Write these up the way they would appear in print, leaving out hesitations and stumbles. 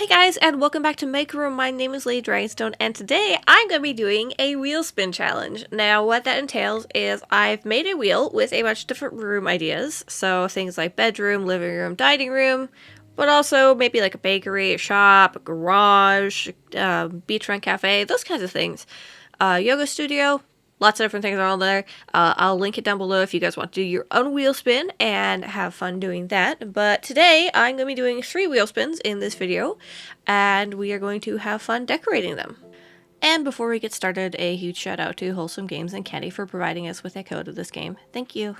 Hey guys, and welcome back to MakeRoom. My name is Lady Dragonstone, and today I'm going to be doing a wheel spin challenge. Now, what that entails is I've made a wheel with a bunch of different room ideas. So things like bedroom, living room, dining room, but also maybe like a bakery, a shop, a garage, beachfront cafe, those kinds of things. Yoga studio. Lots of different things are on there. I'll link it down below if you guys want to do your own wheel spin and have fun doing that. But today I'm going to be doing 3 wheel spins in this video, and we are going to have fun decorating them. And before we get started, a huge shout out to Wholesome Games and Kenny for providing us with a code of this game. Thank you.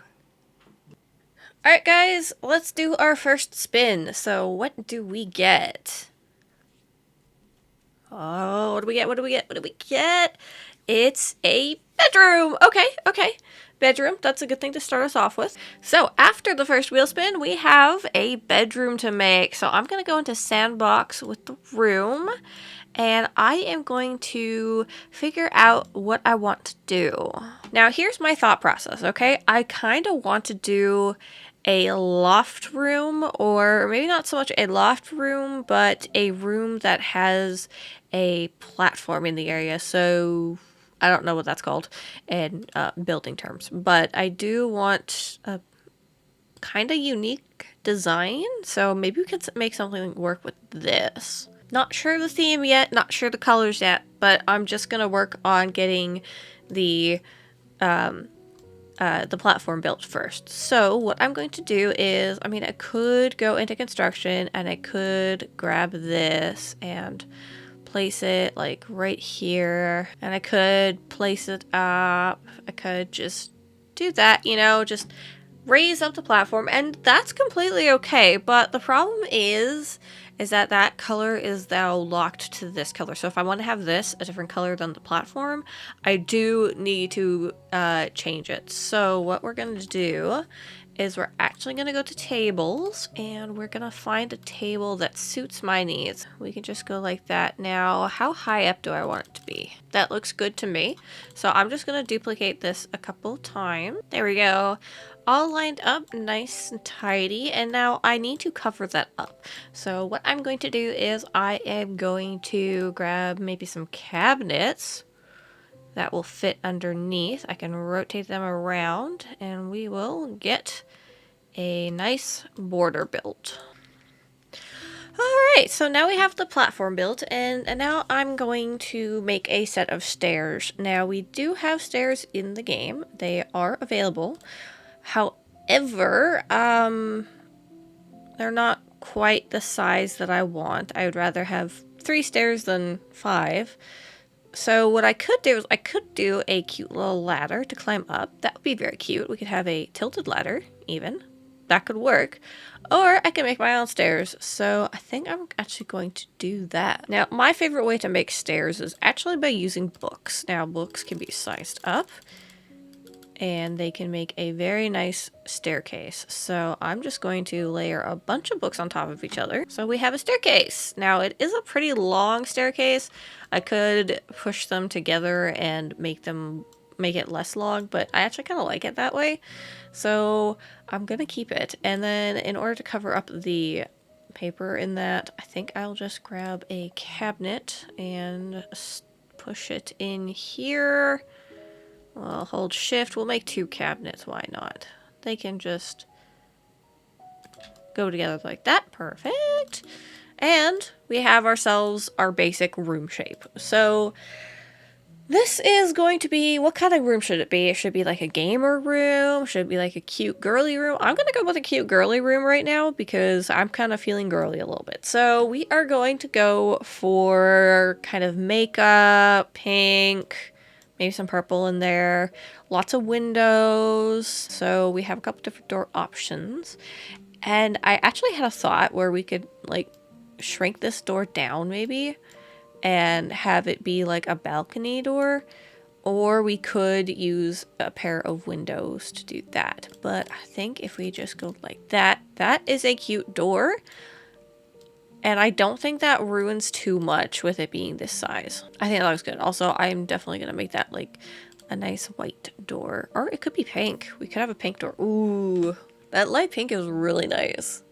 Alright guys, let's do our first spin. So what do we get? Oh, what do we get? What do we get? What do we get? It's a bedroom. Okay. Bedroom. That's a good thing to start us off with. So after the first wheel spin, we have a bedroom to make. So I'm going to go into sandbox with the room, and I am going to figure out what I want to do. Now, here's my thought process, okay? I kind of want to do a loft room, or maybe not so much a loft room, but a room that has a platform in the area. So I don't know what that's called in building terms, but I do want a kind of unique design. So maybe we could make something work with this. Not sure the theme yet, not sure the colors yet, but I'm just gonna work on getting the platform built first. So what I'm going to do is, I could go into construction and I could grab this and place it like right here, and I could place it up. I could just do that, just raise up the platform, and that's completely okay. But the problem is that color is now locked to this color. So if I want to have this a different color than the platform, I do need to change it. So what we're going to do is we're actually going to go to tables, and we're going to find a table that suits my needs. We can just go like that. Now, how high up do I want it to be? That looks good to me. So I'm just going to duplicate this a couple times. There we go. All lined up nice and tidy, and now I need to cover that up. So what I'm going to do is I am going to grab maybe some cabinets that will fit underneath. I can rotate them around, and we will get a nice border built. Alright, so now we have the platform built, and now I'm going to make a set of stairs. Now, we do have stairs in the game. They are available. However, they're not quite the size that I want. I would rather have 3 stairs than 5. So what I could do is I could do a cute little ladder to climb up. That would be very cute. We could have a tilted ladder, even. That could work. Or I can make my own stairs. So I think I'm actually going to do that. Now, my favorite way to make stairs is actually by using books. Now, books can be sized up, and they can make a very nice staircase. So I'm just going to layer a bunch of books on top of each other. So we have a staircase. Now, it is a pretty long staircase. I could push them together and make it less long, but I actually kind of like it that way. So I'm gonna keep it. And then in order to cover up the paper in that, I think I'll just grab a cabinet and push it in here. Well, hold shift. We'll make 2 cabinets. Why not? They can just go together like that. Perfect. And we have ourselves our basic room shape. So this is going to be, what kind of room should it be? It should be like a gamer room. Should it be like a cute girly room? I'm going to go with a cute girly room right now because I'm kind of feeling girly a little bit. So we are going to go for kind of makeup, pink, maybe some purple in there, lots of windows. So we have a couple different door options. And I actually had a thought where we could like shrink this door down maybe and have it be like a balcony door, or we could use a pair of windows to do that. But I think if we just go like that, that is a cute door. And I don't think that ruins too much with it being this size. I think that looks good. Also, I'm definitely going to make that like a nice white door. Or it could be pink. We could have a pink door. Ooh, that light pink is really nice.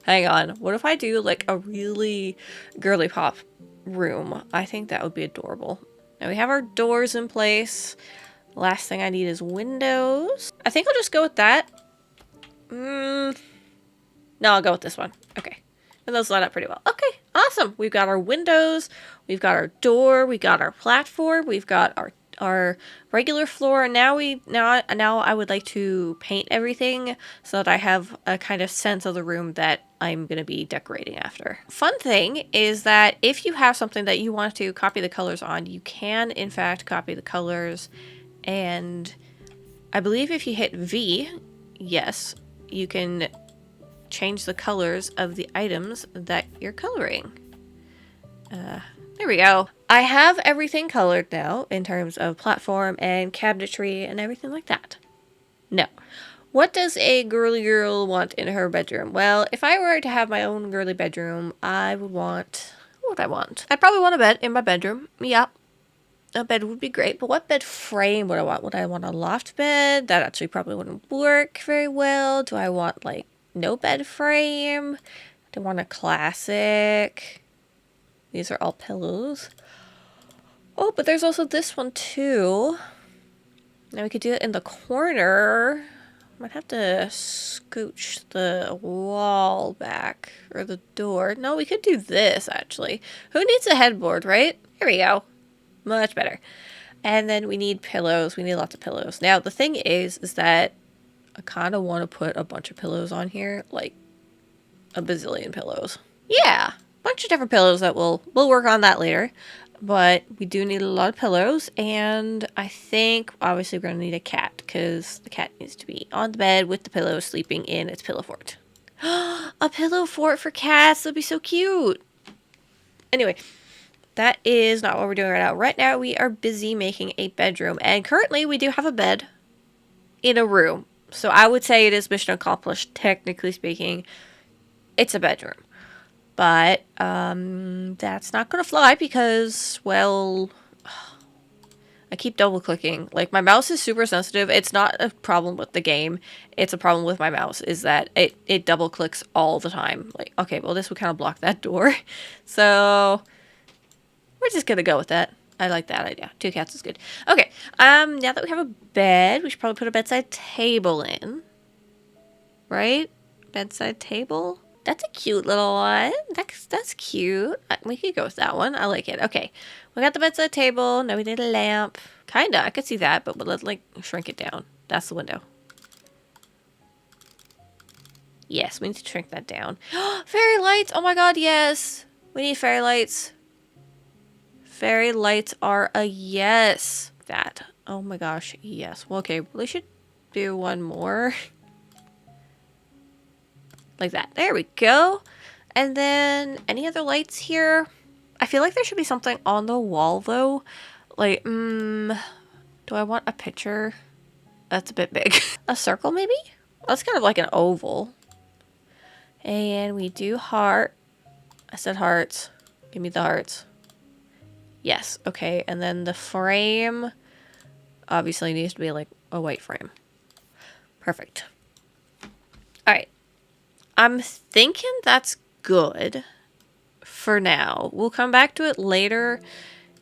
Hang on. What if I do like a really girly pop room? I think that would be adorable. Now we have our doors in place. Last thing I need is windows. I think I'll just go with that. No, I'll go with this one. Okay. And those line up pretty well. Okay, awesome. We've got our windows, we've got our door, we got our platform, we've got our regular floor. Now I would like to paint everything so that I have a kind of sense of the room that I'm going to be decorating after. Fun thing is that if you have something that you want to copy the colors on, you can in fact copy the colors, and I believe if you hit V, yes, you can change the colors of the items that you're coloring. There we go. I have everything colored now in terms of platform and cabinetry and everything like that. Now, what does a girly girl want in her bedroom? Well, if I were to have my own girly bedroom, I would want... What would I want? I'd probably want a bed in my bedroom. Yeah. A bed would be great, but what bed frame would I want? Would I want a loft bed? That actually probably wouldn't work very well. Do I want, like, no bed frame? Do I want a classic? These are all pillows. Oh, but there's also this one too. Now we could do it in the corner. Might have to scooch the wall back, or the door. No, we could do this actually. Who needs a headboard, right? Here we go. Much better. And then we need pillows. We need lots of pillows. Now the thing is that I kind of want to put a bunch of pillows on here, like a bazillion pillows. Yeah, bunch of different pillows that we'll work on that later. But we do need a lot of pillows, and I think obviously we're gonna need a cat because the cat needs to be on the bed with the pillow, sleeping in its pillow fort. A pillow fort for cats, that'd be so cute. Anyway, that is not what we're doing right now. Right now we are busy making a bedroom, and currently we do have a bed in a room. So I would say it is mission accomplished, technically speaking. It's a bedroom. But that's not going to fly because, well, I keep double clicking. Like, my mouse is super sensitive. It's not a problem with the game. It's a problem with my mouse, is that it double clicks all the time. Like, okay, well, this would kind of block that door. So we're just going to go with that. I like that idea. 2 cats is good. Okay, now that we have a bed, we should probably put a bedside table in. Right? Bedside table? That's a cute little one. That's cute. We could go with that one. I like it. Okay. We got the bedside table. Now we need a lamp. Kinda. I could see that, but let's, like, shrink it down. That's the window. Yes, we need to shrink that down. Fairy lights! Oh my god, yes! We need fairy lights. Fairy lights are a yes. That. Oh my gosh, yes. Well, okay, we should do one more. Like that. There we go. And then any other lights here? I feel like there should be something on the wall though. Like, do I want a picture? That's a bit big. A circle maybe? That's kind of like an oval. And we do heart. I said hearts. Give me the hearts. Yes. Okay. And then the frame obviously needs to be like a white frame. Perfect. All right. I'm thinking that's good for now. We'll come back to it later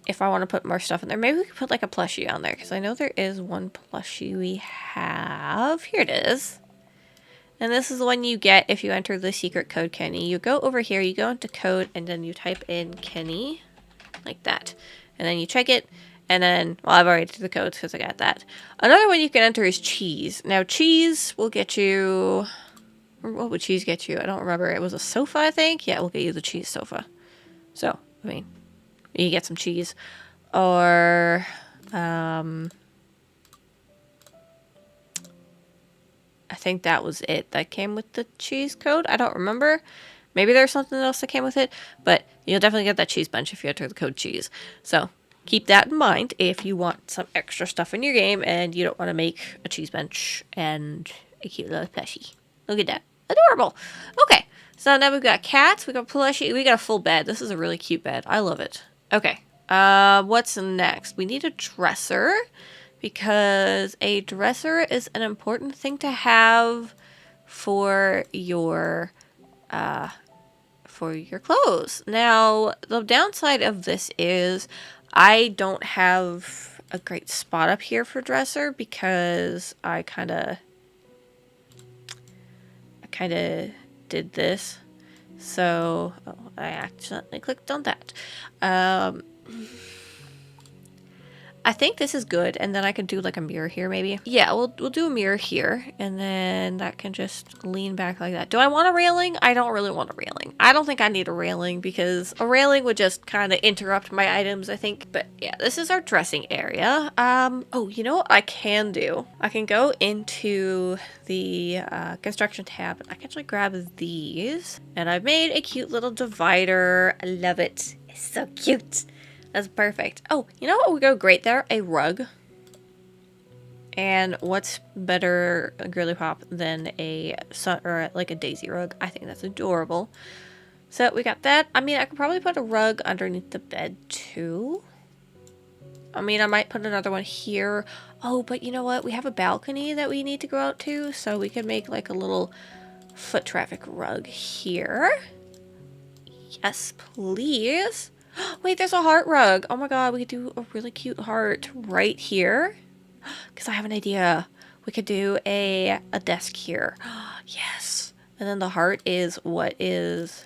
if I want to put more stuff in there. Maybe we could put like a plushie on there because I know there is one plushie we have. Here it is. And this is the one you get if you enter the secret code Kenny. You go over here, you go into code, and then you type in Kenny like that. And then you check it. And then, well, I've already entered the codes because I got that. Another one you can enter is cheese. Now, cheese will get you... What would cheese get you? I don't remember. It was a sofa, I think. Yeah, we'll get you the cheese sofa. So, I mean, you get some cheese. Or, I think that was it that came with the cheese code. I don't remember. Maybe there's something else that came with it. But you'll definitely get that cheese bench if you enter the code cheese. So, keep that in mind if you want some extra stuff in your game and you don't want to make a cheese bench and a cute little plushie. Look at that. Adorable. Okay. So now we've got cats. We got plushie. We got a full bed. This is a really cute bed. I love it. Okay. What's next? We need a dresser because a dresser is an important thing to have for your for your clothes. Now, the downside of this is I don't have a great spot up here for dresser because I kind of did this. So, oh, I accidentally clicked on that. I think this is good, and then I can do like a mirror here maybe. Yeah, we'll do a mirror here, and then that can just lean back like that. Do I want a railing? I don't really want a railing. I don't think I need a railing because a railing would just kind of interrupt my items, I think. But yeah, this is our dressing area. Oh, you know what I can do? I can go into the construction tab, and I can actually grab these. And I've made a cute little divider. I love it. It's so cute. That's perfect. Oh, you know what would go great there? A rug. And what's better, girly pop, than a like a daisy rug? I think that's adorable. So we got that. I mean, I could probably put a rug underneath the bed too. I mean, I might put another one here. Oh, but you know what? We have a balcony that we need to go out to, so we could make like a little foot traffic rug here. Yes, please. Wait, there's a heart rug. Oh my god, we could do a really cute heart right here. Because I have an idea. We could do a desk here. Yes. And then the heart is what is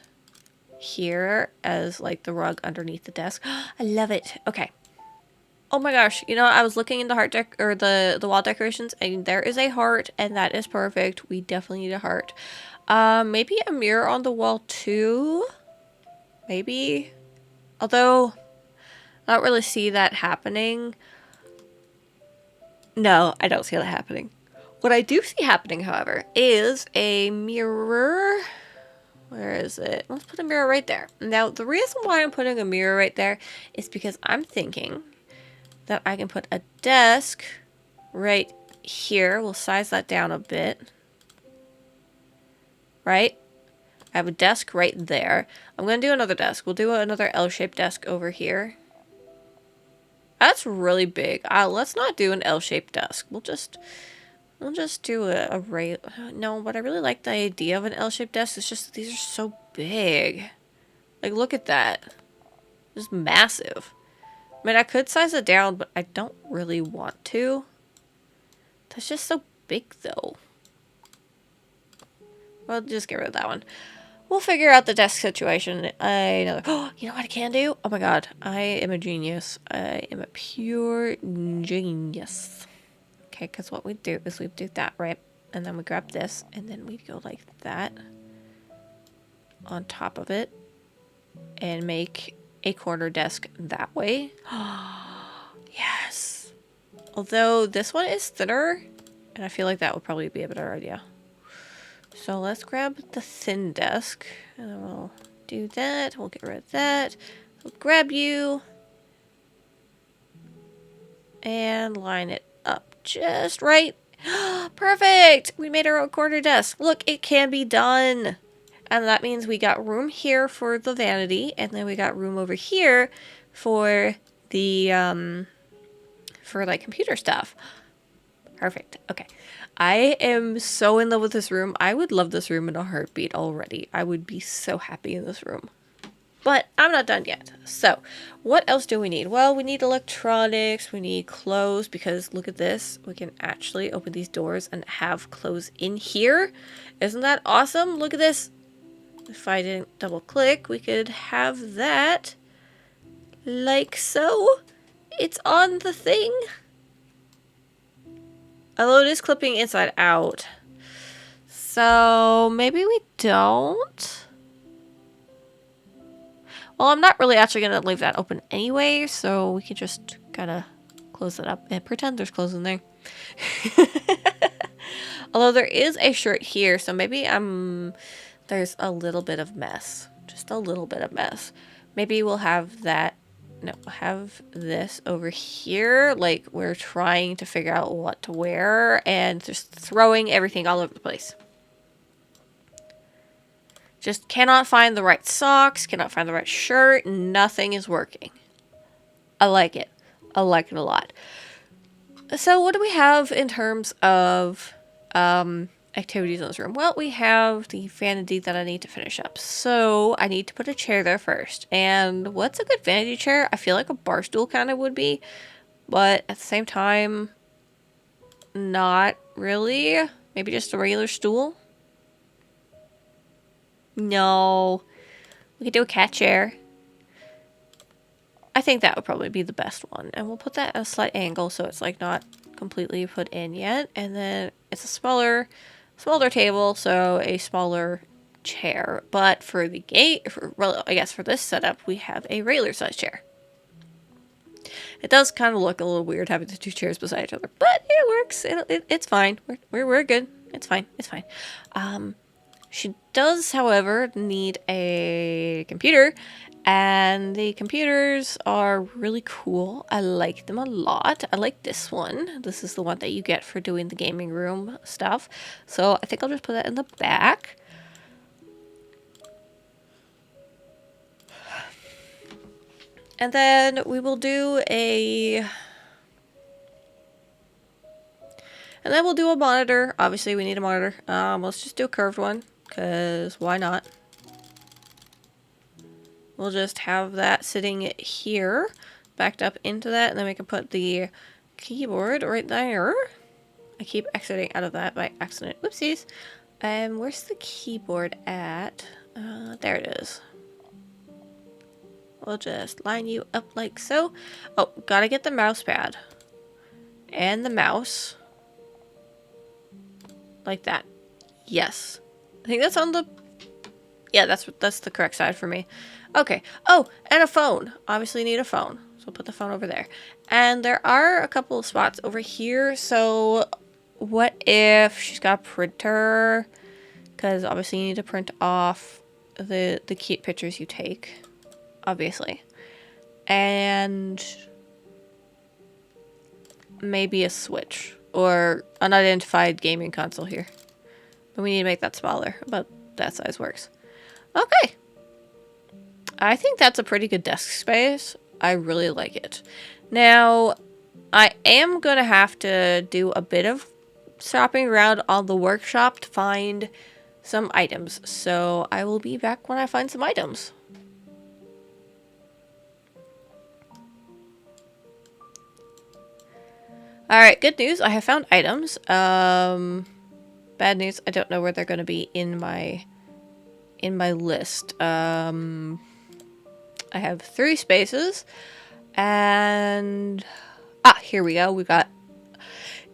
here as like the rug underneath the desk. I love it. Okay. Oh my gosh. You know, I was looking in the heart deck or the wall decorations, and there is a heart, and that is perfect. We definitely need a heart. Maybe a mirror on the wall too. Maybe. Although, I don't really see that happening. No, I don't see that happening. What I do see happening, however, is a mirror. Where is it? Let's put a mirror right there. Now, the reason why I'm putting a mirror right there is because I'm thinking that I can put a desk right here. We'll size that down a bit. Right? I have a desk right there. I'm going to do another desk. We'll do another L-shaped desk over here. That's really big. Let's not do an L-shaped desk. We'll just do a rail. No, but I really like the idea of an L-shaped desk. It's just these are so big. Like, look at that. It's massive. I mean, I could size it down, but I don't really want to. That's just so big, though. Well, just get rid of that one. We'll figure out the desk situation. Oh, you know what I can do? Oh my god, I am a genius. I am a pure genius. Okay, because what we do is we do that, right? And then we grab this, and then we go like that on top of it and make a corner desk that way. Yes. Although this one is thinner, and I feel like that would probably be a better idea. So let's grab the thin desk, and then we'll do that. We'll get rid of that. We'll grab you and line it up just right. Perfect! We made our own corner desk. Look, it can be done. And that means we got room here for the vanity, and then we got room over here for the, for like computer stuff. Perfect. Okay. I am so in love with this room. I would love this room in a heartbeat already. I would be so happy in this room. But I'm not done yet. So, what else do we need? Well, we need electronics. We need clothes because look at this. We can actually open these doors and have clothes in here. Isn't that awesome? Look at this. If I didn't double click, we could have that like so. It's on the thing. Although it is clipping inside out. So maybe we don't. Well, I'm not really actually going to leave that open anyway, so we can just kind of close it up and pretend there's clothes in there. Although there is a shirt here, so maybe there's a little bit of mess. Just a little bit of mess. Maybe we'll have that. No, have this over here. Like we're trying to figure out what to wear and just throwing everything all over the place. Just cannot find the right socks, cannot find the right shirt. Nothing is working. I like it. I like it a lot. So what do we have in terms of activities in this room? Well, we have the vanity that I need to finish up. So I need to put a chair there first. And what's a good vanity chair? I feel like a bar stool kind of would be. But at the same time, not really. Maybe just a regular stool? No. We could do a cat chair. I think that would probably be the best one. And we'll put that at a slight angle so it's like not completely put in yet. And then it's a smaller table, so a smaller chair. But for the I guess for this setup, we have a regular size chair. It does kind of look a little weird having the two chairs beside each other, but it works. It's fine. We're good. It's fine. It's fine. She does, however, need a computer, and the computers are really cool. I like them a lot. I like this one. This is the one that you get for doing the gaming room stuff. So I think I'll just put that in the back. And then we will do a monitor. Obviously, we need a monitor. Let's just do a curved one. Because why not? We'll just have that sitting here, backed up into that, and then we can put the keyboard right there. I keep exiting out of that by accident. Whoopsies. Where's the keyboard at? There it is. We'll just line you up like so. Oh, gotta get the mouse pad. And the mouse. Like that. Yes. I think that's on the... Yeah, that's the correct side for me. Okay. Oh, and a phone. Obviously need a phone. So we'll put the phone over there. And there are a couple of spots over here. So what if she's got a printer? Because obviously you need to print off the cute pictures you take. Obviously. And maybe a Switch. Or unidentified gaming console here. But we need to make that smaller. About that size works. Okay. I think that's a pretty good desk space. I really like it. Now, I am going to have to do a bit of shopping around on the workshop to find some items. So I will be back when I find some items. Alright, good news. I have found items. Bad news. I don't know where they're going to be in my list. I have 3 spaces. And... here we go. We got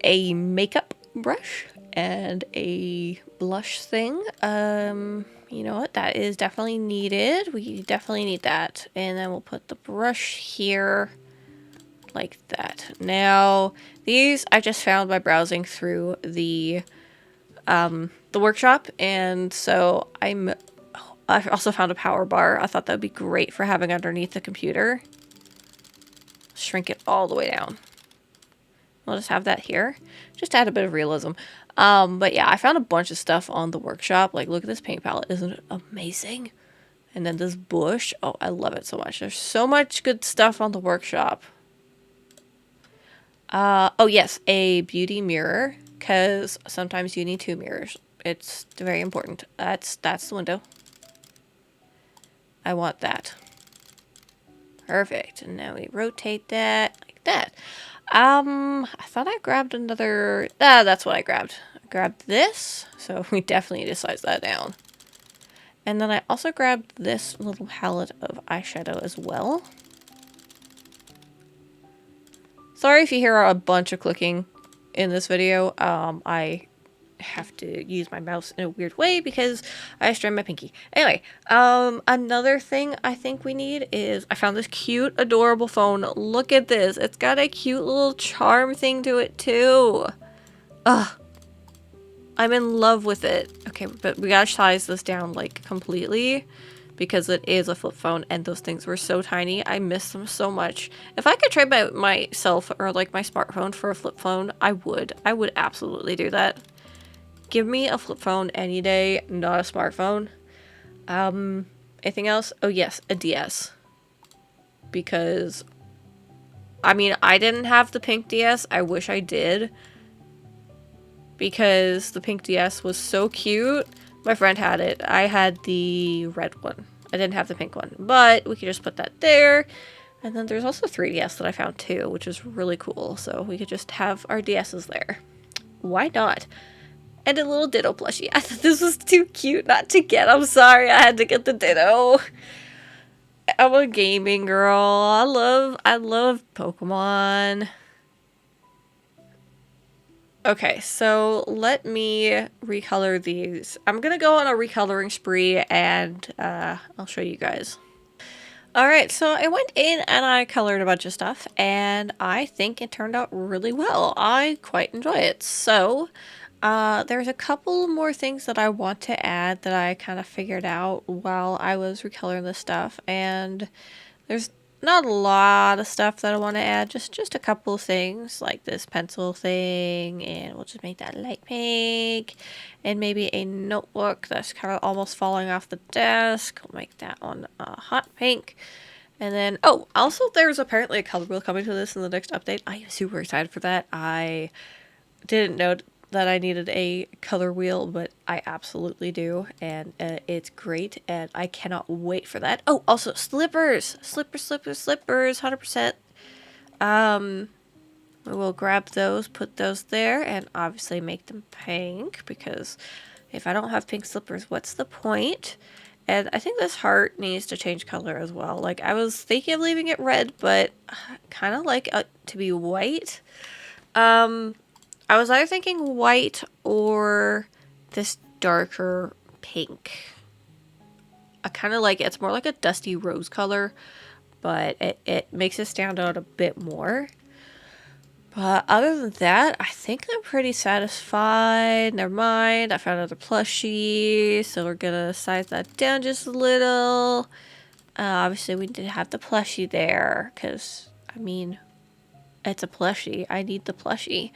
a makeup brush and a blush thing. You know what? That is definitely needed. We definitely need that. And then we'll put the brush here. Like that. Now, these I just found by browsing through the workshop, and so I also found a power bar. I thought that would be great for having underneath the computer. Shrink it all the way down. We'll just have that here. Just to add a bit of realism. But yeah, I found a bunch of stuff on the workshop. Like, look at this paint palette. Isn't it amazing? And then this bush. Oh, I love it so much. There's so much good stuff on the workshop. Oh yes, a beauty mirror, because sometimes you need 2 mirrors. It's very important. That's the window. I want that. Perfect. And now we rotate that like that. I thought I grabbed another... that's what I grabbed. I grabbed this, so we definitely need to size that down. And then I also grabbed this little palette of eyeshadow as well. Sorry if you hear a bunch of clicking in this video. I have to use my mouse in a weird way because I strained my pinky. Anyway, another thing I think we need is... I found this cute, adorable phone. Look at this. It's got a cute little charm thing to it, too. Ugh. I'm in love with it. Okay, but we gotta size this down, like, completely. Because it is a flip phone, and those things were so tiny. I miss them so much. If I could trade myself or like my smartphone for a flip phone, I would. I would absolutely do that. Give me a flip phone any day, not a smartphone. Anything else? Oh yes, a DS. Because, I mean, I didn't have the pink DS. I wish I did. because the pink DS was so cute. My friend had it. I had the red one. I didn't have the pink one, but we could just put that there. And then there's also 3DS that I found too, which is really cool. So we could just have our DSs there. Why not? And a little Ditto plushie. I thought this was too cute not to get. I'm sorry, I had to get the Ditto. I'm a gaming girl. I love Pokemon. Okay, so let me recolor these. I'm gonna go on a recoloring spree and I'll show you guys. Alright, so I went in and I colored a bunch of stuff, and I think it turned out really well. I quite enjoy it. So, there's a couple more things that I want to add that I kind of figured out while I was recoloring this stuff, and there's not a lot of stuff that I want to add, just a couple of things, like this pencil thing, and we'll just make that light pink, and maybe a notebook that's kind of almost falling off the desk. We'll make that one hot pink. And then, oh, also there's apparently a color wheel coming to this in the next update. I am super excited for that. I didn't know that I needed a color wheel, but I absolutely do, and it's great, and I cannot wait for that. Oh, also slippers, slippers, 100%. We'll grab those, put those there, and obviously make them pink, because if I don't have pink slippers, what's the point? And I think this heart needs to change color as well. Like, I was thinking of leaving it red, but kind of like to be white. I was either thinking white or this darker pink. I kind of like it. It's more like a dusty rose color, but it makes it stand out a bit more. But other than that, I think I'm pretty satisfied. Never mind, I found another plushie, so we're gonna size that down just a little. Obviously, we did have the plushie there, because, I mean, it's a plushie. I need the plushie.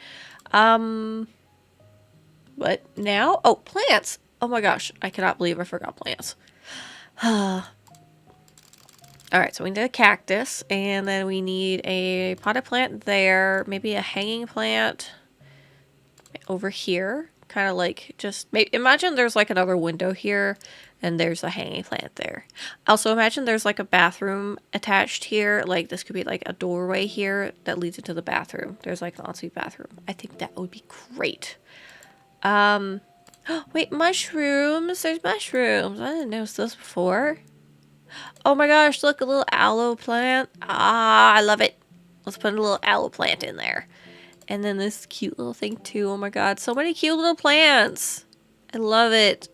But now, oh, plants. Oh my gosh, I cannot believe I forgot plants. Alright, so we need a cactus, and then we need a potted plant there, maybe a hanging plant over here. Kind of like just, imagine there's like another window here, and there's a hanging plant there. Also, imagine there's like a bathroom attached here. Like, this could be like a doorway here that leads into the bathroom. There's like an ensuite bathroom. I think that would be great. Wait, mushrooms. There's mushrooms. I didn't notice those before. Oh my gosh, look, a little aloe plant. Ah, I love it. Let's put a little aloe plant in there. And then this cute little thing too. Oh my god, so many cute little plants. I love it.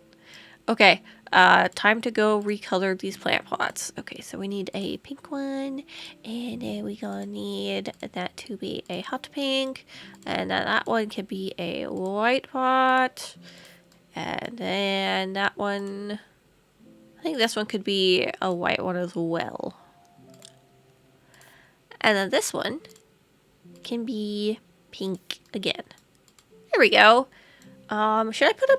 Okay, time to go recolor these plant pots. Okay, so we need a pink one, and then we gonna need that to be a hot pink, and then that one can be a white pot, and then that one, I think this one could be a white one as well. And then this one can be pink again. There we go. Should I put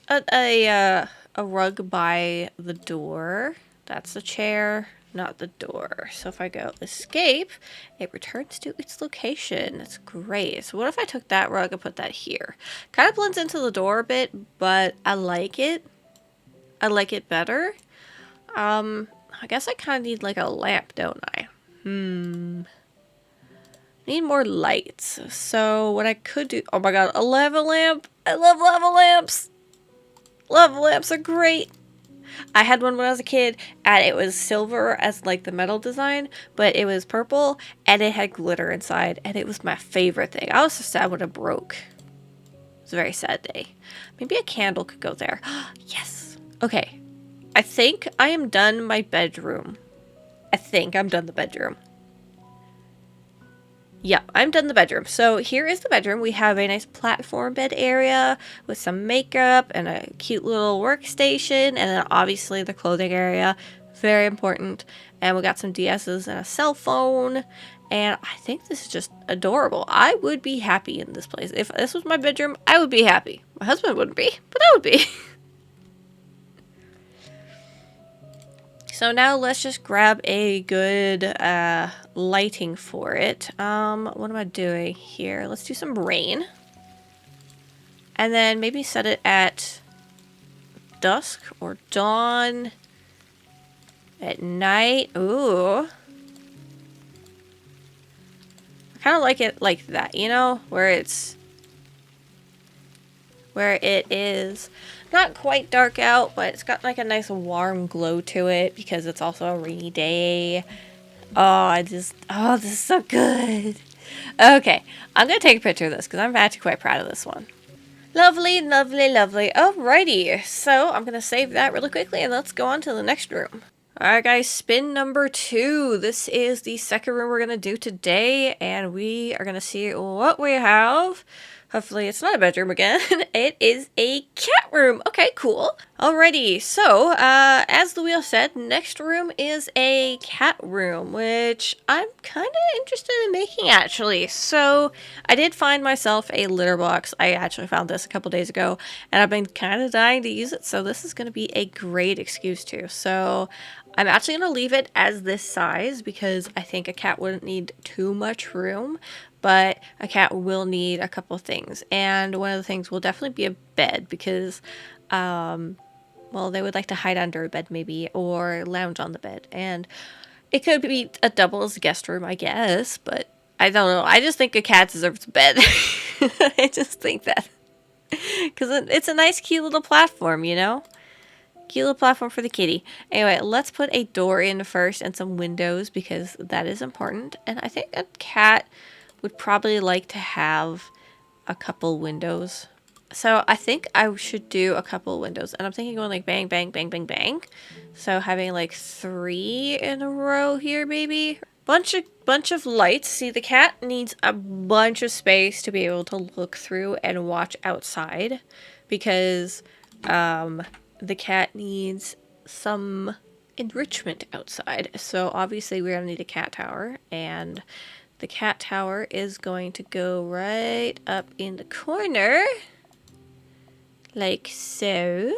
a rug by the door? That's the chair, not the door. So if I go escape, it returns to its location. That's great. So what if I took that rug and put that here? Kind of blends into the door a bit, but I like it. I like it better. I guess I kind of need like a lamp, don't I? Need more lights. So what I could do, oh my god, a lava lamp. I love lava lamps. Lava lamps are great. I had one when I was a kid, and it was silver as like the metal design, but it was purple, and it had glitter inside, and it was my favorite thing. I was so sad when it broke. It was a very sad day. Maybe a candle could go there. Yes. Okay. I think I am done my bedroom. I think I'm done the bedroom. Yeah, I'm done the bedroom. So here is the bedroom. We have a nice platform bed area with some makeup and a cute little workstation, and then obviously the clothing area. Very important. And we got some DSs and a cell phone. And I think this is just adorable. I would be happy in this place. If this was my bedroom, I would be happy. My husband wouldn't be, but I would be. So now let's just grab a good lighting for it. What am I doing here? Let's do some rain. And then maybe set it at dusk or dawn. At night. Ooh. I kind of like it like that, you know? Where it is not quite dark out, but it's got like a nice warm glow to it because it's also a rainy day. Oh, this is so good. Okay, I'm going to take a picture of this because I'm actually quite proud of this one. Lovely, lovely, lovely. Alrighty, so I'm going to save that really quickly and let's go on to the next room. Alright guys, spin number 2. This is the second room we're going to do today, and we are going to see what we have. Hopefully it's not a bedroom again. It is a cat room. Okay, cool. Alrighty, so as the wheel said, next room is a cat room, which I'm kind of interested in making actually. So I did find myself a litter box. I actually found this a couple days ago, and I've been kind of dying to use it, so this is going to be a great excuse to. So I'm actually going to leave it as this size because I think a cat wouldn't need too much room, but a cat will need a couple of things. And one of the things will definitely be a bed because, well, they would like to hide under a bed maybe or lounge on the bed. And it could be a double as a guest room, I guess, but I don't know. I just think a cat deserves a bed. I just think that because it's a nice, cute little platform, you know? Cute little platform for the kitty. Anyway, let's put a door in first and some windows because that is important. And I think a cat would probably like to have a couple windows. So I think I should do a couple windows. And I'm thinking going like bang, bang, bang, bang, bang. So having like 3 in a row here, maybe. Bunch of lights. See, the cat needs a bunch of space to be able to look through and watch outside because the cat needs some enrichment outside. So obviously we're going to need a cat tower, and the cat tower is going to go right up in the corner. Like so.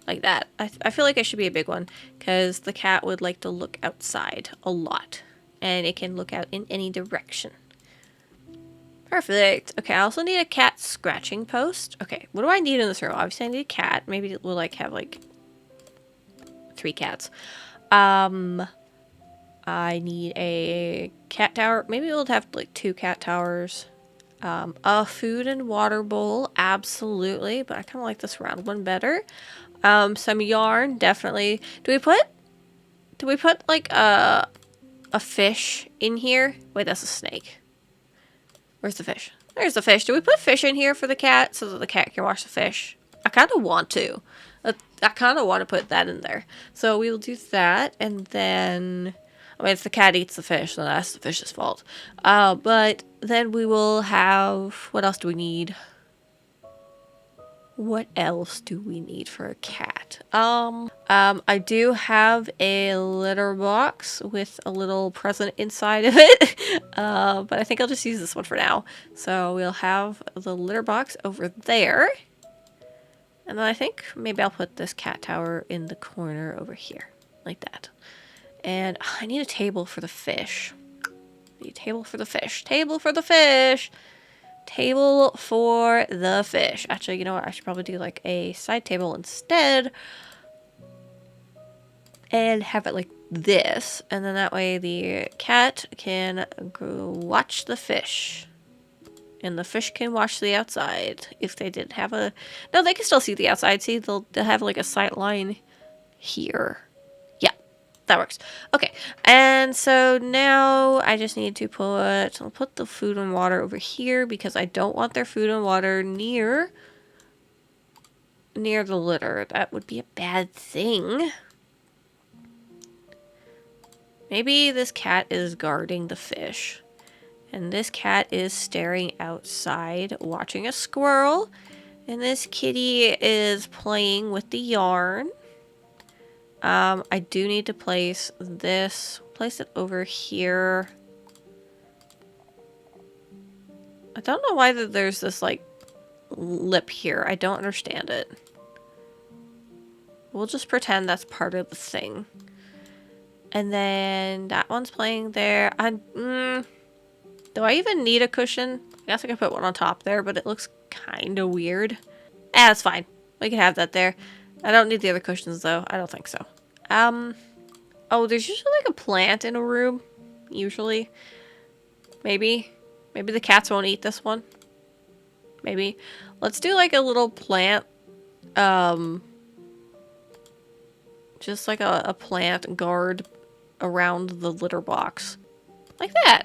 Like that. I feel like it should be a big one because the cat would like to look outside a lot. And it can look out in any direction. Perfect. Okay, I also need a cat scratching post. Okay, what do I need in this room? Obviously I need a cat. Maybe we'll like have like 3 cats. I need a cat tower. Maybe we'll have like 2 cat towers. A food and water bowl, absolutely. But I kind of like this round one better. Some yarn, definitely. Do we put like a fish in here? Wait, that's a snake. Where's the fish? There's the fish. Do we put fish in here for the cat so that the cat can watch the fish? I kind of want to. I kind of want to put that in there. So we will do that, and then... I mean, if the cat eats the fish, then that's the fish's fault. But then we will have... What else do we need? What else do we need for a cat? I do have a litter box with a little present inside of it. But I think I'll just use this one for now. So we'll have the litter box over there. And then I think maybe I'll put this cat tower in the corner over here. Like that. And I need a table for the fish. Need a table for the fish. Table for the fish! Table for the fish. Actually, you know what? I should probably do like a side table instead. And have it like this. And then that way the cat can go watch the fish. And the fish can watch the outside. If they didn't have a... No, they can still see the outside. See, they'll have like a sight line here. Yeah, that works. Okay, and so now I just need to I'll put the food and water over here because I don't want their food and water near the litter. That would be a bad thing. Maybe this cat is guarding the fish. And this cat is staring outside, watching a squirrel. And this kitty is playing with the yarn. I do need to place it over here. I don't know why there's this, like, lip here. I don't understand it. We'll just pretend that's part of the thing. And then that one's playing there. Do I even need a cushion? I guess I could put one on top there, but it looks kind of weird. That's fine. We can have that there. I don't need the other cushions, though. I don't think so. Oh, there's usually like a plant in a room. Usually. Maybe. Maybe the cats won't eat this one. Maybe. Let's do like a little plant. Just like a plant guard around the litter box. Like that.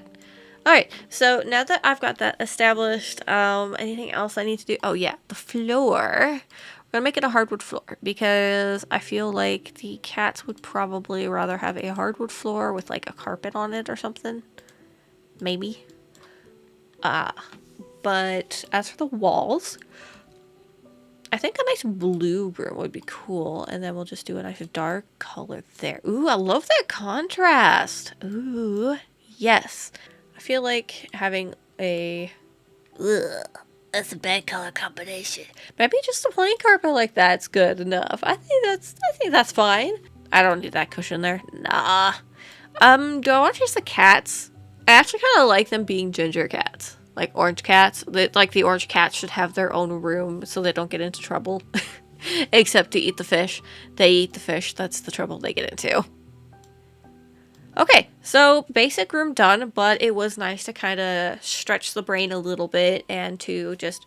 Alright, so now that I've got that established, anything else I need to do? Oh yeah, the floor. We're gonna make it a hardwood floor because I feel like the cats would probably rather have a hardwood floor with like a carpet on it or something. Maybe. But as for the walls, I think a nice blue room would be cool. And then we'll just do a nice dark color there. Ooh, I love that contrast. Ooh, yes. I feel like having a... Ugh, that's a bad color combination. Maybe just a plain carpet like that's good enough. I think that's fine. I don't need that cushion there. Nah. Do I want just the cats? I actually kind of like them being ginger cats. Like orange cats. Like the orange cats should have their own room so they don't get into trouble. Except to eat the fish. They eat the fish. That's the trouble they get into. Okay, so basic room done, but it was nice to kind of stretch the brain a little bit and to just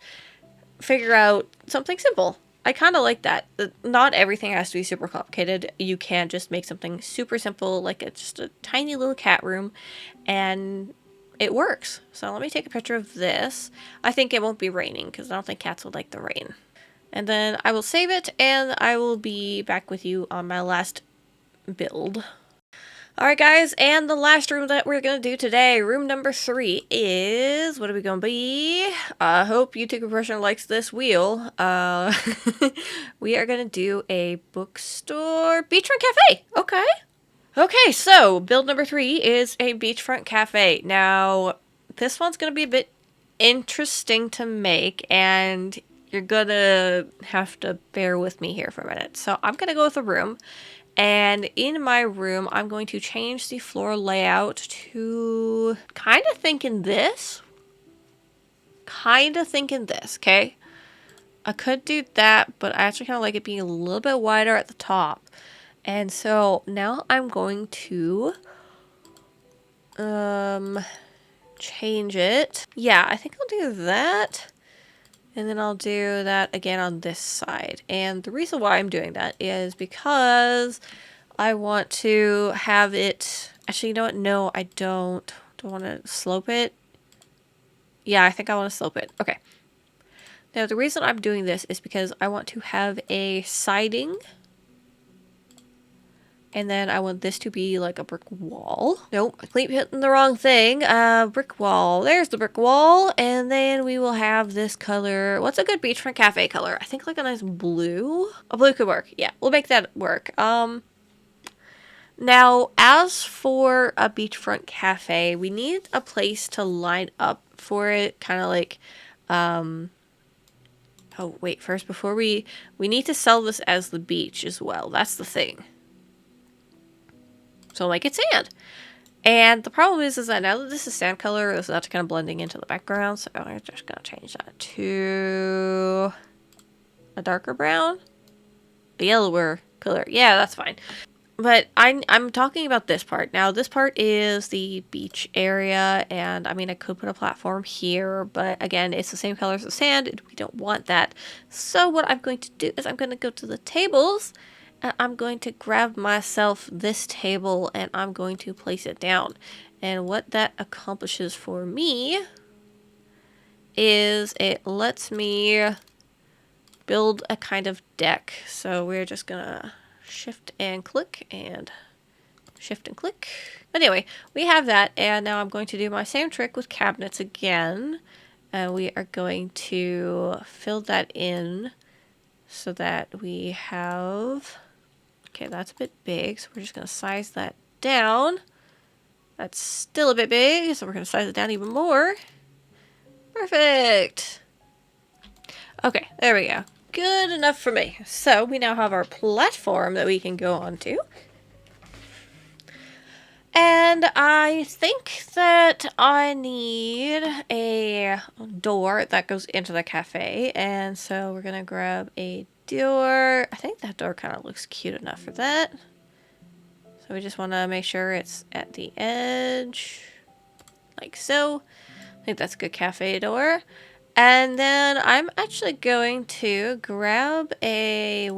figure out something simple. I kind of like that. Not everything has to be super complicated. You can just make something super simple, like just a tiny little cat room, and it works. So let me take a picture of this. I think it won't be raining because I don't think cats would like the rain. And then I will save it, and I will be back with you on my last build. Alright guys, and the last room that we're going to do today, room number 3 is, what are we going to be? I hope YouTube Compression likes this wheel. We are going to do a bookstore beachfront cafe. Okay. Okay, so build number 3 is a beachfront cafe. Now, this one's going to be a bit interesting to make, and you're going to have to bear with me here for a minute. So I'm going to go with a room. And in my room, I'm going to change the floor layout to kind of thinking this. Okay? I could do that, but I actually kind of like it being a little bit wider at the top. And so now I'm going to change it. Yeah, I think I'll do that. And then I'll do that again on this side. And the reason why I'm doing that is because I want to have it... Actually, you know what? No, I don't. Do I want to slope it? Yeah, I think I want to slope it. Okay. Now, the reason I'm doing this is because I want to have a siding. And then I want this to be like a brick wall. Nope, I keep hitting the wrong thing. Brick wall. There's the brick wall. And then we will have this color. What's a good beachfront cafe color? I think like a nice blue. A blue could work. Yeah, we'll make that work. Now, as for a beachfront cafe, we need a place to line up for it. Kind of like, oh, wait, first, before we need to sell this as the beach as well. That's the thing. So like it's sand. And the problem is that now that this is sand color, it's not kind of blending into the background. So I'm just going to change that to a darker brown. A yellower color. Yeah, that's fine. But I'm talking about this part. Now, this part is the beach area. And I mean, I could put a platform here. But again, it's the same color as the sand. And we don't want that. So what I'm going to do is I'm going to go to the tables. And I'm going to grab myself this table and I'm going to place it down. And what that accomplishes for me is it lets me build a kind of deck. So we're just gonna shift and click and shift and click. Anyway, we have that, and now I'm going to do my same trick with cabinets again. And we are going to fill that in so that we have... Okay, that's a bit big, so we're just going to size that down. That's still a bit big, so we're going to size it down even more. Perfect. Okay, there we go. Good enough for me. So we now have our platform that we can go onto. And I think that I need a door that goes into the cafe. And so we're going to grab a door. I think that door kind of looks cute enough for that. So we just want to make sure it's at the edge. Like so. I think that's a good cafe door. And then I'm actually going to grab a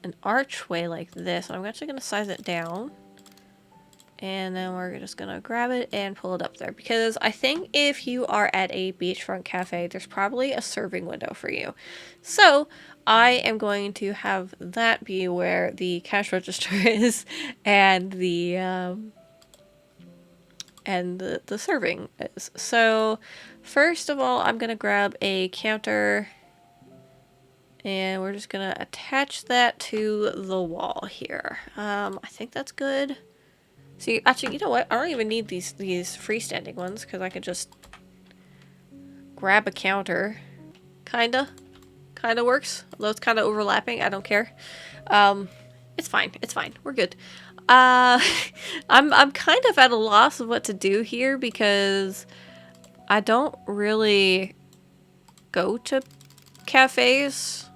an archway like this. I'm actually going to size it down. And then we're just going to grab it and pull it up there. Because I think if you are at a beachfront cafe, there's probably a serving window for you. So I am going to have that be where the cash register is and the serving is. So first of all, I'm going to grab a counter. And we're just going to attach that to the wall here. I think that's good. See, actually, you know what? I don't even need these freestanding ones because I could just grab a counter. Kinda works. Although it's kind of overlapping. I don't care. It's fine. It's fine. We're good. I'm kind of at a loss of what to do here because I don't really go to cafes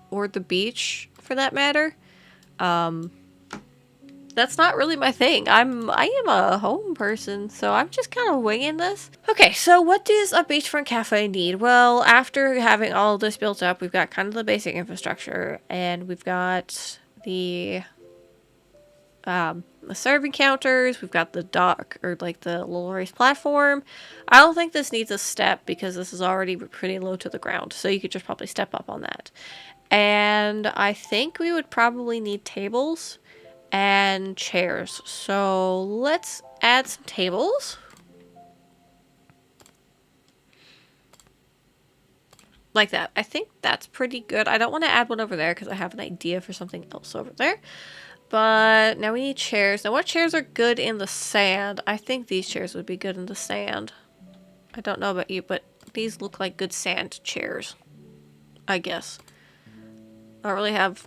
or the beach for that matter. That's not really my thing. I am a home person, so I'm just kind of winging this. Okay, so what does a beachfront cafe need? Well, after having all of this built up, we've got kind of the basic infrastructure, and we've got the serving counters, we've got the dock, or like the little raised platform. I don't think this needs a step because this is already pretty low to the ground, so you could just probably step up on that. And I think we would probably need tables and chairs. So let's add some tables. Like that. I think that's pretty good. I don't want to add one over there because I have an idea for something else over there. But now we need chairs. Now what chairs are good in the sand? I think these chairs would be good in the sand. I don't know about you, but these look like good sand chairs. I guess. I don't really have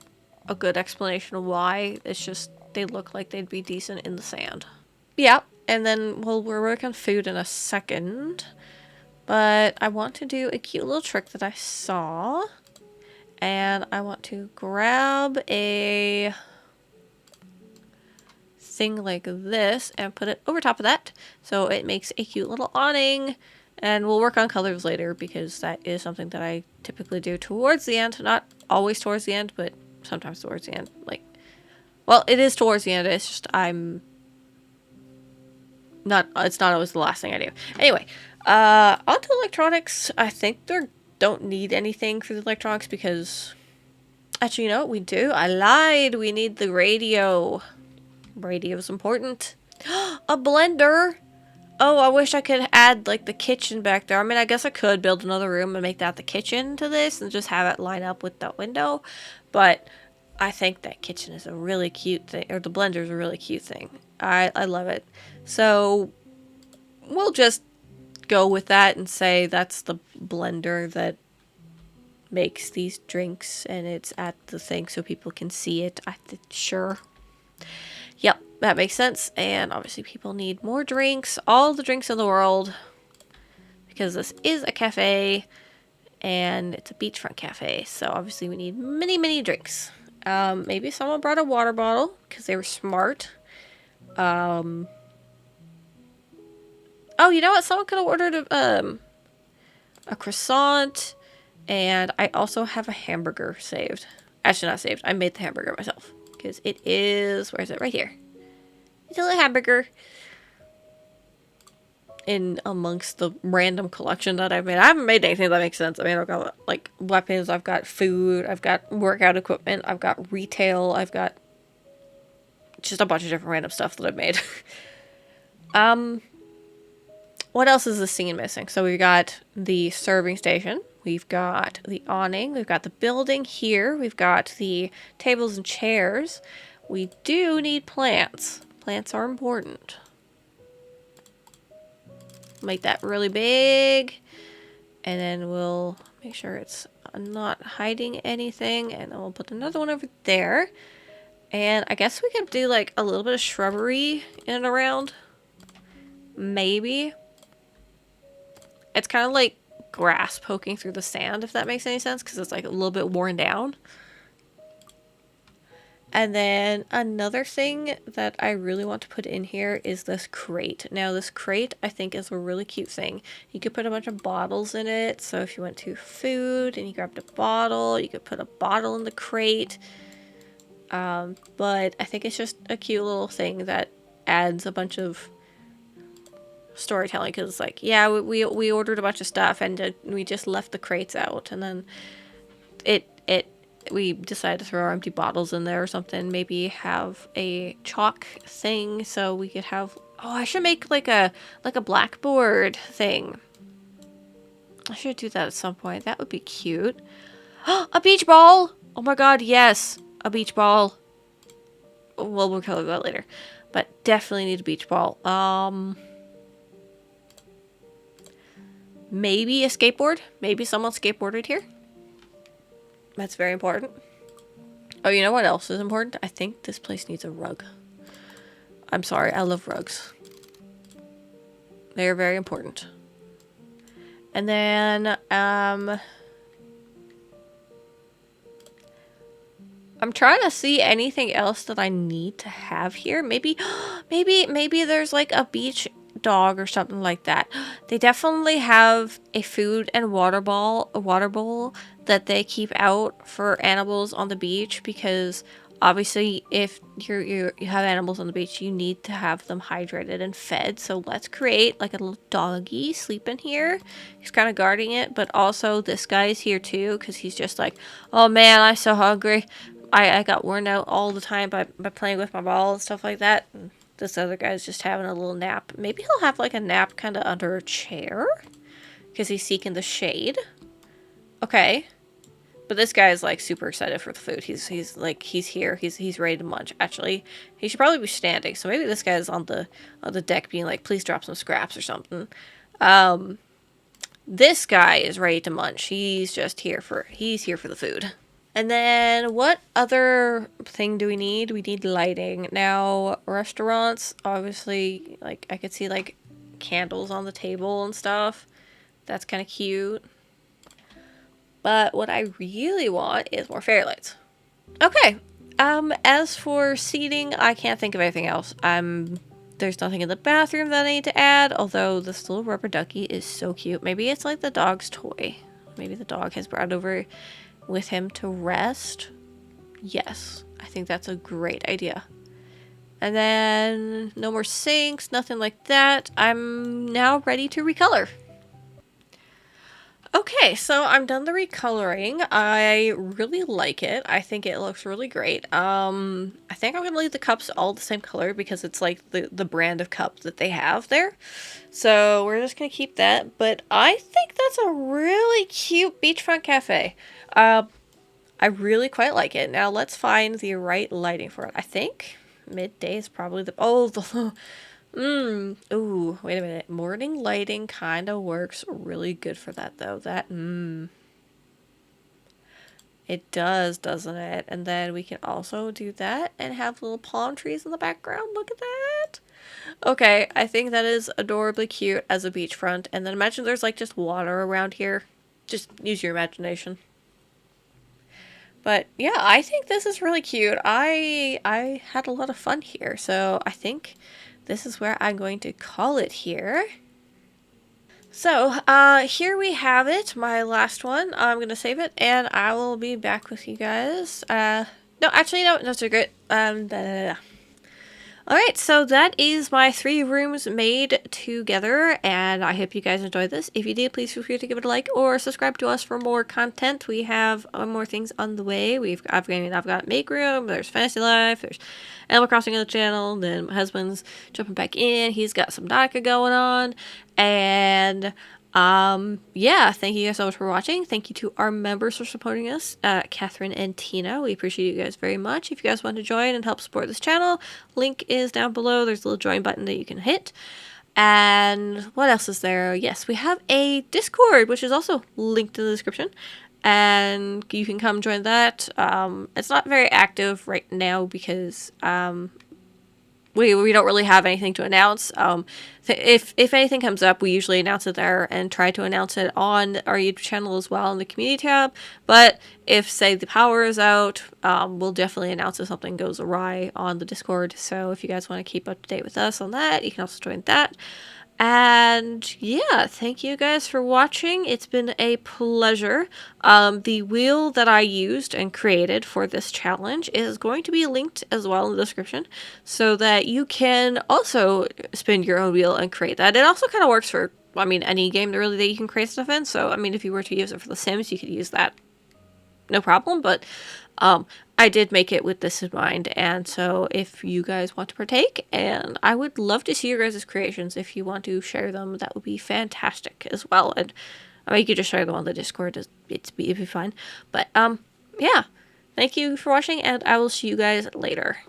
a good explanation of why. It's just they look like they'd be decent in the sand. Yeah, and then we'll work on food in a second. But I want to do a cute little trick that I saw. And I want to grab a thing like this and put it over top of that. So it makes a cute little awning. And we'll work on colors later because that is something that I typically do towards the end. Not always towards the end, but sometimes towards the end. Like, well, it is towards the end. It's just it's not always the last thing I do. Anyway, onto electronics. I think they don't need anything for the electronics because actually, you know what we do? I lied. We need the radio. Radio's important. A blender. Oh, I wish I could add, like, the kitchen back there. I mean, I guess I could build another room and make that the kitchen to this and just have it line up with that window. But I think that kitchen is a really cute thing, or the blender is a really cute thing. I love it. So we'll just go with that and say that's the blender that makes these drinks and it's at the thing so people can see it. Sure. Yep, that makes sense. And obviously people need more drinks, all the drinks in the world, because this is a cafe and it's a beachfront cafe. So obviously we need many, many drinks. Maybe someone brought a water bottle because they were smart. Oh, you know what? Someone could have ordered a croissant, and I also have a hamburger saved. Actually, not saved. I made the hamburger myself. Because it is... Where is it? Right here. It's a little hamburger. In amongst the random collection that I've made. I haven't made anything that makes sense. I mean, I've got, like, weapons. I've got food. I've got workout equipment. I've got retail. I've got just a bunch of different random stuff that I've made. What else is this scene missing? So we've got the serving station. We've got the awning. We've got the building here. We've got the tables and chairs. We do need plants. Plants are important. Make that really big. And then we'll make sure it's not hiding anything. And then we'll put another one over there. And I guess we could do like a little bit of shrubbery in and around. Maybe. It's kind of like grass poking through the sand, if that makes any sense, because it's like a little bit worn down. And then another thing that I really want to put in here is this crate. Now this crate I think is a really cute thing. You could put a bunch of bottles in it. So if you went to food and you grabbed a bottle, you could put a bottle in the crate. But I think it's just a cute little thing that adds a bunch of storytelling, because it's like, yeah, we ordered a bunch of stuff and we just left the crates out, and then we decided to throw our empty bottles in there or something. Maybe have a chalk thing so we could have, oh, I should make like a blackboard thing. I should do that at some point. That would be cute. A beach ball! Oh my god, yes! A beach ball. Well, we'll cover that later. But definitely need a beach ball. Maybe a skateboard. Maybe someone skateboarded here. That's very important. Oh, you know what else is important? I think this place needs a rug. I'm sorry, I love rugs. They are very important. And then, I'm trying to see anything else that I need to have here. Maybe there's like a beach dog or something like that. They definitely have a food and water bowl that they keep out for animals on the beach, because obviously if you have animals on the beach, you need to have them hydrated and fed. So let's create like a little doggy sleeping here. He's kind of guarding it, but also this guy's here too, because he's just like, oh man, I'm so hungry. I got worn out all the time by playing with my ball and stuff like that. And this other guy's just having a little nap. Maybe he'll have like a nap kind of under a chair, because he's seeking the shade. Okay. But this guy is like super excited for the food. He's here. He's ready to munch. Actually, he should probably be standing. So maybe this guy is on the deck being like, please drop some scraps or something. This guy is ready to munch. He's here for the food. And then what other thing do we need? We need lighting. Now, restaurants, obviously, like I could see like candles on the table and stuff. That's kind of cute. But what I really want is more fairy lights. Okay. As for seating, I can't think of anything else. There's nothing in the bathroom that I need to add, although this little rubber ducky is so cute. Maybe it's like the dog's toy. Maybe the dog has brought over with him to rest. Yes, I think that's a great idea. And then no more sinks, nothing like that. I'm now ready to recolor. Okay, so I'm done the recoloring. I really like it. I think it looks really great. I think I'm gonna leave the cups all the same color because it's like the brand of cup that they have there. So we're just gonna keep that. But I think that's a really cute beachfront cafe. I really quite like it. Now let's find the right lighting for it. I think midday is probably ooh, wait a minute. Morning lighting kind of works really good for that, though. It does, doesn't it? And then we can also do that and have little palm trees in the background. Look at that. Okay, I think that is adorably cute as a beachfront. And then imagine there's like just water around here. Just use your imagination. But yeah, I think this is really cute. I had a lot of fun here, so I think this is where I'm going to call it here. So, here we have it, my last one. I'm going to save it, and I will be back with you guys. No, actually, no secret. Alright, so that is my 3 rooms made together, and I hope you guys enjoyed this. If you did, please feel free to give it a like or subscribe to us for more content. We have more things on the way. I've got MakeRoom, there's Fantasy Life, there's Animal Crossing on the channel, then my husband's jumping back in. He's got some Nautica going on, and yeah, thank you guys so much for watching. Thank you to our members for supporting us, Catherine and Tina. We appreciate you guys very much. If you guys want to join and help support this channel, link is down below. There's a little join button that you can hit. And what else is there? Yes, we have a Discord, which is also linked in the description. and you can come join that. It's not very active right now because we don't really have anything to announce. If anything comes up, we usually announce it there and try to announce it on our YouTube channel as well in the community tab. But if, say, the power is out, we'll definitely announce if something goes awry on the Discord. So if you guys want to keep up to date with us on that, you can also join that. And yeah, thank you guys for watching. It's been a pleasure. The wheel that I used and created for this challenge is going to be linked as well in the description so that you can also spin your own wheel and create that. It also kind of works for, I mean, any game really that you can create stuff in. So, I mean, if you were to use it for The Sims, you could use that no problem, but I did make it with this in mind, and so if you guys want to partake, and I would love to see your guys' creations. If you want to share them, that would be fantastic as well. And I mean, you could just share them on the Discord, it'd be fine. But yeah, thank you for watching, and I will see you guys later.